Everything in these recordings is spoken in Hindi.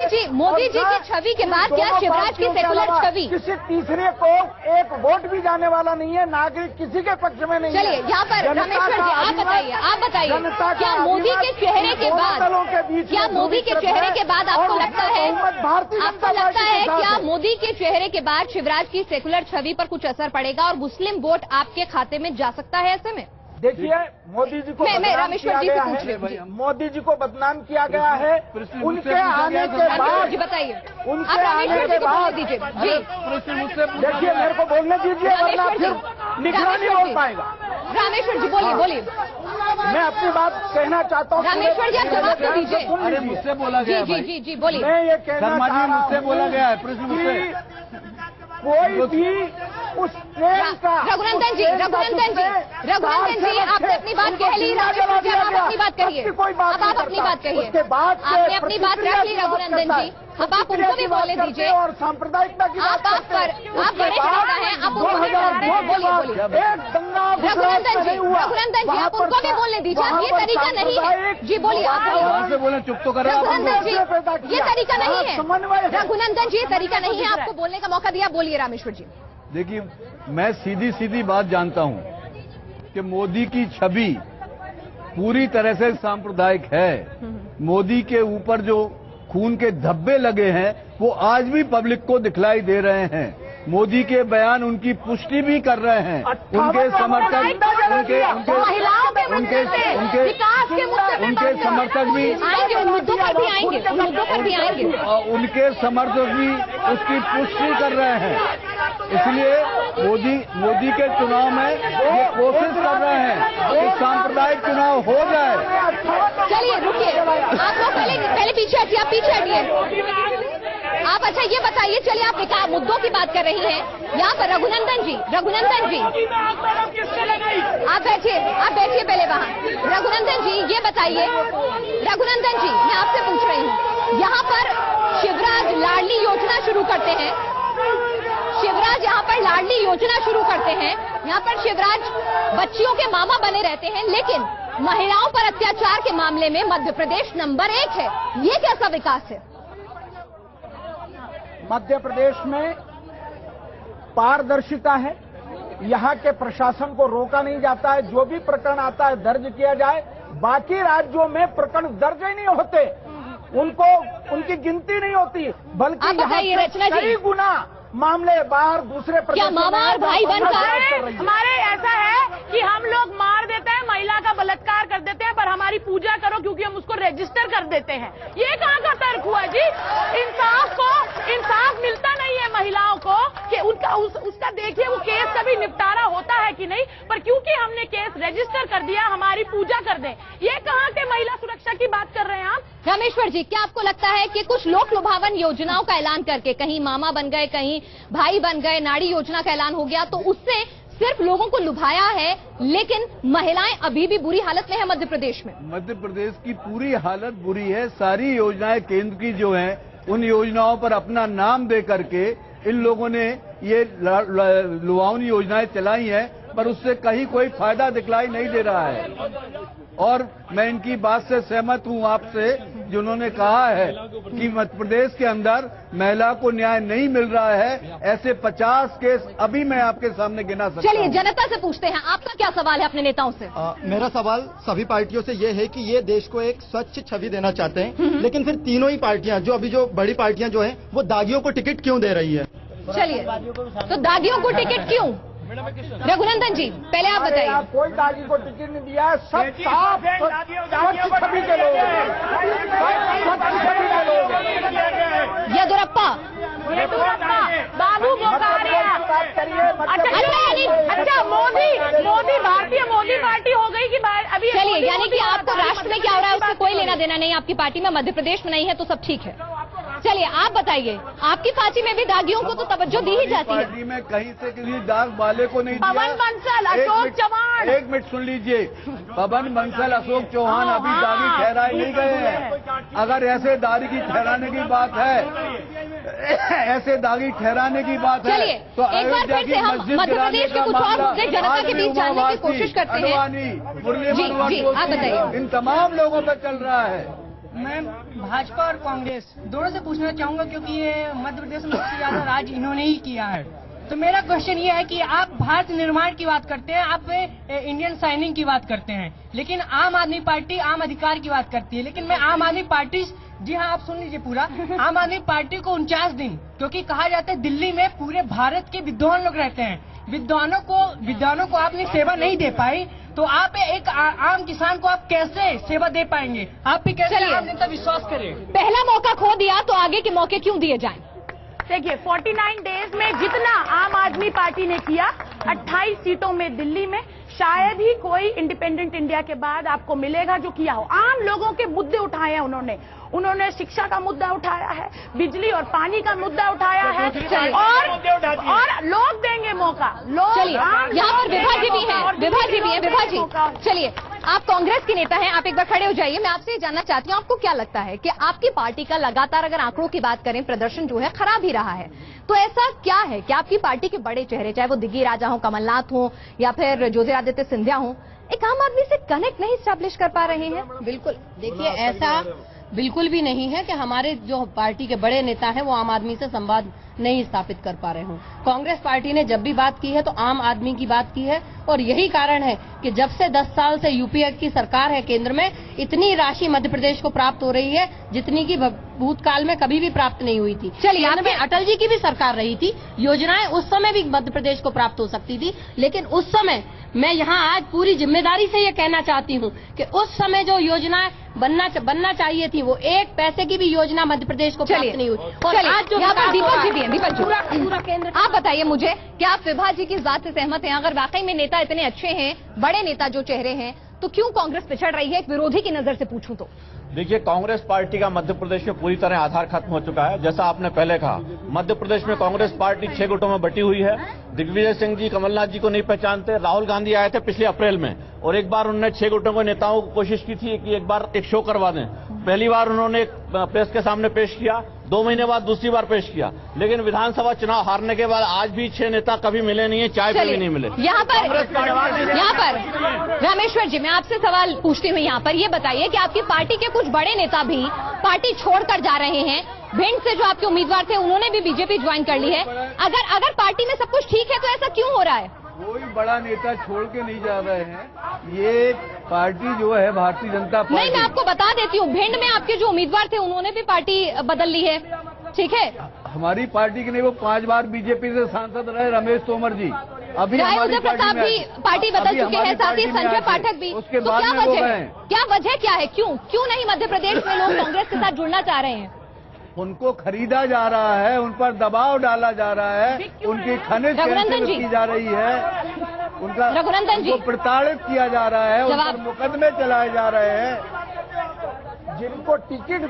जी, मोदी जी की छवि के बाद क्या शिवराज की सेकुलर छवि? किसी तीसरे को एक वोट भी जाने वाला नहीं है, नागरिक किसी के पक्ष में नहीं है। चलिए यहाँ पर रामेश्वर जी आप बताइए क्या मोदी के चेहरे के बाद आपको लगता है क्या मोदी के चेहरे के बाद शिवराज की सेकुलर छवि पर कुछ असर पड़ेगा और मुस्लिम वोट आपके खाते में जा सकता है? ऐसे में देखिए, मोदी जी को रामेश्वर जी से पूछ रही हूँ, मोदी जी को बदनाम किया गया है। उनके आने के बाद बताइए, उनके आने के बाद दीजिए जी, देखिए मेरे को बोलने दीजिए वरना फिर निखरा नहीं हो पाएगा। रामेश्वर जी बोलिए। मैं अपनी बात कहना चाहता हूँ। रामेश्वर जी आप जवाब तो दीजिए। अरे मुझसे बोला गया जी बोलिए। मैं ये कहना चाह रहा हूँ मुझसे बोला गया है प्रश्न मुझसे कोई भी उस ट्रेन का रघुनंदन जी आपने अपनी बात कह ली। रामेश्वर जी आप अपनी बात कहिए, अब आप अपनी बात कहिए। आपने अपनी बात रख ली रघुनंदन जी, अब आप उनको भी बोलने दीजिए। और सांप्रदायिकता की बात करते हैं। आप बड़े नेता हैं, आप उनको भी बोलिए। रघुनंदन जी आप उनको भी बोलने दीजिए। आप ये तरीका नहीं है जी, बोलिए आप से बोले चुप तो कर। रघुनंदन जी ये तरीका नहीं है। रघुनंदन जी ये तरीका नहीं है, आपको बोलने का मौका दिया, बोलिए रामेश्वर जी। देखिए, मैं सीधी बात जानता हूं कि मोदी की छवि पूरी तरह से सांप्रदायिक है। मोदी के ऊपर जो खून के धब्बे लगे हैं वो आज भी पब्लिक को दिखलाई दे रहे हैं। मोदी के बयान उनकी पुष्टि भी कर रहे हैं। उनके समर्थक उनके समर्थक भी उनके समर्थक भी उसकी पुष्टि कर रहे हैं। इसलिए मोदी के चुनाव में ये कोशिश कर रहे हैं कि सांप्रदायिक चुनाव हो जाए। चलिए रुकिए, आप लोग पहले पीछे हटिए, आप पीछे हटिए। आप अच्छा ये बताइए, चलिए आप मुद्दों की बात कर रही हैं यहाँ पर। रघुनंदन जी आप बैठिए पहले वहाँ। रघुनंदन जी ये बताइए, रघुनंदन जी मैं आपसे पूछ रही हूँ, यहाँ पर शिवराज लाडली योजना शुरू करते हैं। यहाँ पर लाडली योजना शुरू करते हैं, यहाँ पर शिवराज बच्चियों के मामा बने रहते हैं, लेकिन महिलाओं पर अत्याचार के मामले में मध्य प्रदेश नंबर 1 है। ये कैसा विकास है? मध्य प्रदेश में पारदर्शिता है। यहाँ के प्रशासन को रोका नहीं जाता है। जो भी प्रकरण आता है दर्ज किया जाए। बाकी राज्यों में प्रकरण दर्ज ही नहीं होते, उनकी गिनती नहीं होती, बल्कि यहाँ कई गुना मामले बाहर दूसरे क्या मामा और भाई बनकर? हमारे ऐसा है कि हम लोग मार देते हैं, महिला का बलात्कार कर देते हैं, पर हमारी पूजा करो क्योंकि हम उसको रजिस्टर कर देते हैं। ये कहाँ का तर्क हुआ जी? इंसाफ मिलता नहीं है महिलाओं को कि उसका देखिए वो केस कभी निपटारा होता है कि नहीं, पर क्योंकि हमने केस रजिस्टर कर दिया हमारी पूजा कर दें। ये कहाँ के महिला सुरक्षा की बात कर रहे हैं आप? रामेश्वर जी क्या आपको लगता है कि कुछ लोक लुभावन योजनाओं का ऐलान करके कहीं मामा बन गए, कहीं भाई बन गए, नारी योजना का ऐलान हो गया, तो उससे सिर्फ लोगों को लुभाया है, लेकिन महिलाएं अभी भी बुरी हालत में है मध्य प्रदेश में? मध्य प्रदेश की पूरी हालत बुरी है। सारी योजनाएं केंद्र की जो हैं उन योजनाओं पर अपना नाम दे करके इन लोगों ने ये लुभावनी योजनाएं चलाई हैं, पर उससे कहीं कोई फायदा दिखलाई नहीं दे रहा है। और मैं इनकी बात से सहमत हूं आपसे, जिन्होंने कहा है कि मध्य प्रदेश के अंदर महिला को न्याय नहीं मिल रहा है। ऐसे 50 केस अभी मैं आपके सामने गिना सकता हूं। चलिए जनता से पूछते हैं, आपका क्या सवाल है अपने नेताओं से? मेरा सवाल सभी पार्टियों से ये है कि ये देश को एक स्वच्छ छवि देना चाहते हैं, लेकिन फिर तीनों ही पार्टियां जो बड़ी पार्टियां जो है वो दागियों को टिकट क्यों दे रही है? चलिए, तो दागियों को टिकट क्यों? रघुनंदन जी पहले आप बताइए। कोई दागी को टिकट नहीं दिया, सब साफ छवि के लोग हैं। येदियुरप्पा, बाबू बोकारिया। अच्छा मोदी भारतीय मोदी पार्टी हो गई कि अभी? चलिए, यानी कि आपको राष्ट्र में क्या हो रहा है उससे कोई लेना देना नहीं, आपकी पार्टी में मध्य प्रदेश में नहीं है तो सब ठीक है। चलिए आप बताइए, आपकी पार्टी में भी दागियों को तो तवज्जो दी ही जाती है। पार्टी में कहीं से किसी दाग वाले को नहीं दिया। पवन बंसल, अशोक चौहान, एक मिनट सुन लीजिए। पवन बंसल, अशोक चौहान अभी दागी ठहराए नहीं गए हैं। अगर ऐसे दागी ठहराने की बात है, ऐसे दागी ठहराने की बात है तो अयोध्या की मस्जिद गिराने का मामला, जनता के बीच जानने की कोशिश करते हैं। मुरली मनोहर, इन तमाम लोगों पर चल रहा है। मैं भाजपा और कांग्रेस दोनों से पूछना चाहूंगा, क्योंकि ये मध्य प्रदेश में सबसे ज्यादा राज इन्होंने ही किया है। तो मेरा क्वेश्चन ये है कि आप भारत निर्माण की बात करते हैं, आप इंडियन साइनिंग की बात करते हैं, लेकिन आम आदमी पार्टी आम अधिकार की बात करती है। लेकिन मैं आम आदमी पार्टी, जी हाँ आप सुन लीजिए पूरा, आम आदमी पार्टी को 49 दिन, क्योंकि कहा जाता है दिल्ली में पूरे भारत के विद्वान लोग रहते हैं, विद्वानों को आपने सेवा नहीं दे पाई, तो आप एक आम किसान को आप कैसे सेवा दे पाएंगे? आप भी कैसे आम नेता विश्वास करें? पहला मौका खो दिया तो आगे के मौके क्यों दिए जाएं? देखिए 49 डेज में जितना आम आदमी पार्टी ने किया, 28 सीटों में दिल्ली में, शायद ही कोई इंडिपेंडेंट इंडिया के बाद आपको मिलेगा जो किया हो। आम लोगों के मुद्दे उठाए हैं उन्होंने शिक्षा का मुद्दा उठाया है, बिजली और पानी का मुद्दा उठाया है, और लोग देंगे मौका। लोग चलिए, यहाँ पर विभा जी भी हैं, विभा जी चलिए, आप कांग्रेस के नेता हैं, आप एक बार खड़े हो जाइए। मैं आपसे जानना चाहती हूँ, आपको क्या लगता है कि आपकी पार्टी का लगातार, अगर आंकड़ों की बात करें, प्रदर्शन जो है खराब ही रहा है, तो ऐसा क्या है कि आपकी पार्टी के बड़े चेहरे, चाहे वो दिग्गी राजा हो, कमलनाथ हो या फिर ज्योतिरादित्य सिंधिया हो, एक आम आदमी से कनेक्ट नहीं स्टैब्लिश कर पा रहे हैं? बिल्कुल, देखिए ऐसा बिल्कुल भी नहीं है कि हमारे जो पार्टी के बड़े नेता हैं वो आम आदमी से संवाद नहीं स्थापित कर पा रहे हों। कांग्रेस पार्टी ने जब भी बात की है तो आम आदमी की बात की है, और यही कारण है कि जब से 10 साल से यूपीए की सरकार है केंद्र में, इतनी राशि मध्य प्रदेश को प्राप्त हो रही है जितनी की भूतकाल में कभी भी प्राप्त नहीं हुई थी। चलिए, केंद्र में अटल जी की भी सरकार रही थी, योजनाएं उस समय भी मध्य प्रदेश को प्राप्त हो सकती थी, लेकिन उस समय, मैं यहाँ आज पूरी जिम्मेदारी से ये कहना चाहती हूँ कि उस समय जो योजनाएं बनना चाहिए थी, वो एक पैसे की भी योजना मध्य प्रदेश को प्राप्त नहीं हुई। और आज जो यहाँ पर दीपक जी भी हैं, दीपक जी पूरा केंद्र, आप बताइए मुझे, क्या आप विभा जी की इस बात से सहमत हैं? अगर वाकई में नेता इतने अच्छे हैं, बड़े नेता जो चेहरे हैं, तो क्यों कांग्रेस पिछड़ रही है? एक विरोधी की नजर से पूछूं तो देखिए, कांग्रेस पार्टी का मध्य प्रदेश में पूरी तरह आधार खत्म हो चुका है। जैसा आपने पहले कहा, मध्य प्रदेश में कांग्रेस पार्टी 6 गुटों में बटी हुई है। दिग्विजय सिंह जी कमलनाथ जी को नहीं पहचानते। राहुल गांधी आए थे पिछले अप्रैल में, और एक बार उन्होंने 6 गुटों के नेताओं को कोशिश की थी कि एक बार एक शो करवा दें। पहली बार उन्होंने प्रेस के सामने पेश किया, 2 महीने बाद दूसरी बार पेश किया, लेकिन विधानसभा चुनाव हारने के बाद आज भी 6 नेता कभी मिले नहीं है, चाय पे भी नहीं मिले। यहाँ पर रामेश्वर जी, मैं आपसे सवाल पूछती हूँ। यहाँ पर ये बताइए कि आपकी पार्टी के कुछ बड़े नेता भी पार्टी छोड़कर जा रहे हैं। भिंड से जो आपके उम्मीदवार थे, उन्होंने भी बीजेपी ज्वाइन कर ली है। अगर पार्टी में सब कुछ ठीक है तो ऐसा क्यों हो रहा है? कोई बड़ा नेता छोड़ के नहीं जा रहे हैं। ये पार्टी जो है भारतीय जनता पार्टी, नहीं, मैं आपको बता देती हूँ, भिंड में आपके जो उम्मीदवार थे उन्होंने भी पार्टी बदल ली है, ठीक है? हमारी पार्टी के नहीं, वो 5 बार बीजेपी से सांसद रहे रमेश तोमर जी, अभी राय प्रताप भी पार्टी बदल चुके हैं, साथ ही संजय पाठक भी। उसके तो बाद क्या वजह क्या है? क्यों नहीं मध्य प्रदेश में लोग कांग्रेस के साथ जुड़ना चाह रहे हैं? उनको खरीदा जा रहा है, उन पर दबाव डाला जा रहा है, उनकी खनिज की जा रही है, उनको प्रताड़ित किया जा रहा है, उन पर मुकदमे चलाए जा रहे हैं। जिनको टिकट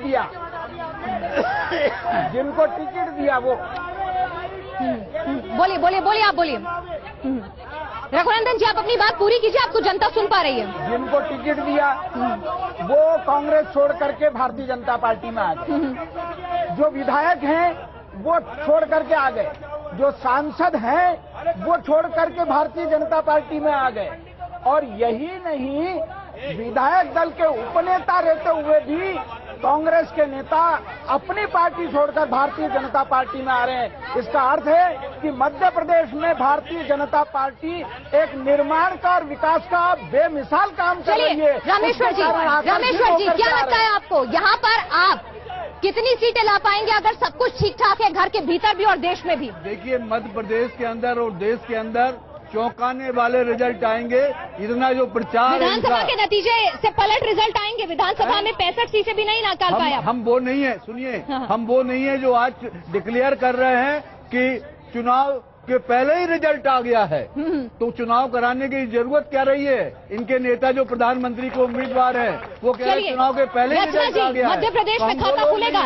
दिया वो बोलिए आप बोलिए। रघुनंदन जी, आप अपनी बात पूरी कीजिए, आपको जनता सुन पा रही है। जिनको टिकट दिया वो कांग्रेस छोड़ करके भारतीय जनता पार्टी में आ गए। जो विधायक हैं वो छोड़ करके आ गए, जो सांसद हैं वो छोड़ करके भारतीय जनता पार्टी में आ गए। और यही नहीं, विधायक दल के उपनेता रहते हुए भी कांग्रेस के नेता अपनी पार्टी छोड़कर भारतीय जनता पार्टी में आ रहे हैं। इसका अर्थ है कि मध्य प्रदेश में भारतीय जनता पार्टी एक निर्माण का और विकास का बेमिसाल काम कर रही है। रामेश्वर जी, क्या लगता है आपको, यहाँ पर आप कितनी सीटें ला पाएंगे अगर सब कुछ ठीक ठाक है घर के भीतर भी और देश में भी? देखिए, मध्य प्रदेश के अंदर और देश के अंदर चौंकाने वाले रिजल्ट आएंगे। इतना जो प्रचार, विधानसभा के नतीजे से पलट रिजल्ट आएंगे। विधानसभा में 65 सीटें भी नहीं निकाल पाया। हम वो नहीं है, सुनिए, हम वो नहीं है जो आज डिक्लेयर कर रहे हैं कि चुनाव के पहले ही रिजल्ट आ गया है। तो चुनाव कराने की जरूरत क्या रही है? इनके नेता जो प्रधानमंत्री को उम्मीदवार है वो कह रहे चुनाव के पहले ही रिजल्ट आ गया है। मध्य प्रदेश में खाता खुलेगा,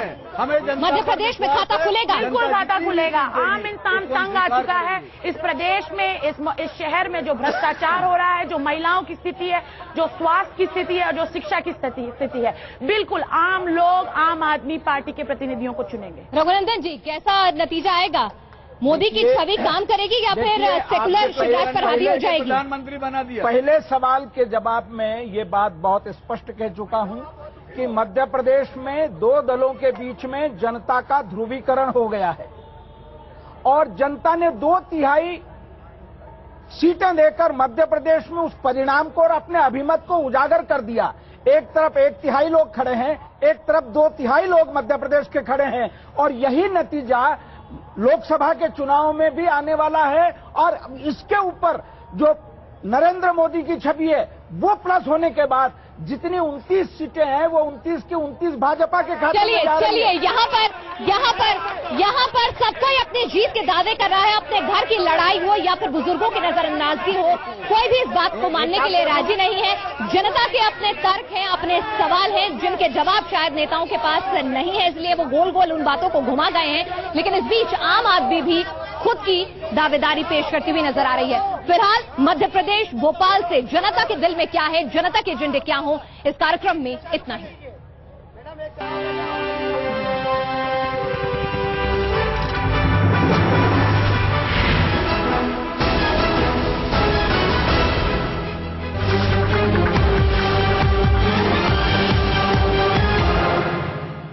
मध्य प्रदेश में खाता खुलेगा, बिल्कुल खाता खुलेगा। आम इंसान तंग आ चुका है इस प्रदेश में, इस शहर में जो भ्रष्टाचार हो रहा है, जो महिलाओं की स्थिति है, जो स्वास्थ्य की स्थिति है, जो शिक्षा की स्थिति है। बिल्कुल आम लोग आम आदमी पार्टी के प्रतिनिधियों को चुनेंगे। रघुनंदन जी, कैसा नतीजा आएगा? मोदी की छवि काम करेगी या फिर सेकुलर शिवराज पर हावी हो जाएगी? प्रधानमंत्री बना दिया। पहले सवाल के जवाब में ये बात बहुत स्पष्ट कह चुका हूं कि मध्य प्रदेश में दो दलों के बीच में जनता का ध्रुवीकरण हो गया है और जनता ने 2/3 सीटें देकर मध्य प्रदेश में उस परिणाम को और अपने अभिमत को उजागर कर दिया। एक तरफ 1/3 लोग खड़े हैं, एक तरफ 2/3 लोग मध्य प्रदेश के खड़े हैं और यही नतीजा लोकसभा के चुनाव में भी आने वाला है। और इसके ऊपर जो नरेंद्र मोदी की छवि है वो प्लस होने के बाद जितनी 29 सीटें हैं वो 29 की 29 भाजपा के खाते में जा रही है। यहाँ पर सब कोई अपनी जीत के दावे कर रहा है। अपने घर की लड़ाई हो या फिर बुजुर्गों की नजरअंदाजी हो, कोई भी इस बात को मानने के लिए राजी नहीं है। जनता के अपने तर्क हैं, अपने सवाल हैं जिनके जवाब शायद नेताओं के पास नहीं है, इसलिए वो गोल गोल उन बातों को घुमा गए हैं। लेकिन इस बीच आम आदमी भी खुद की दावेदारी पेश करती हुई नजर आ रही है। फिलहाल मध्य प्रदेश भोपाल से जनता के दिल में क्या है, जनता के एजेंडे क्या हो, इस कार्यक्रम में इतना ही।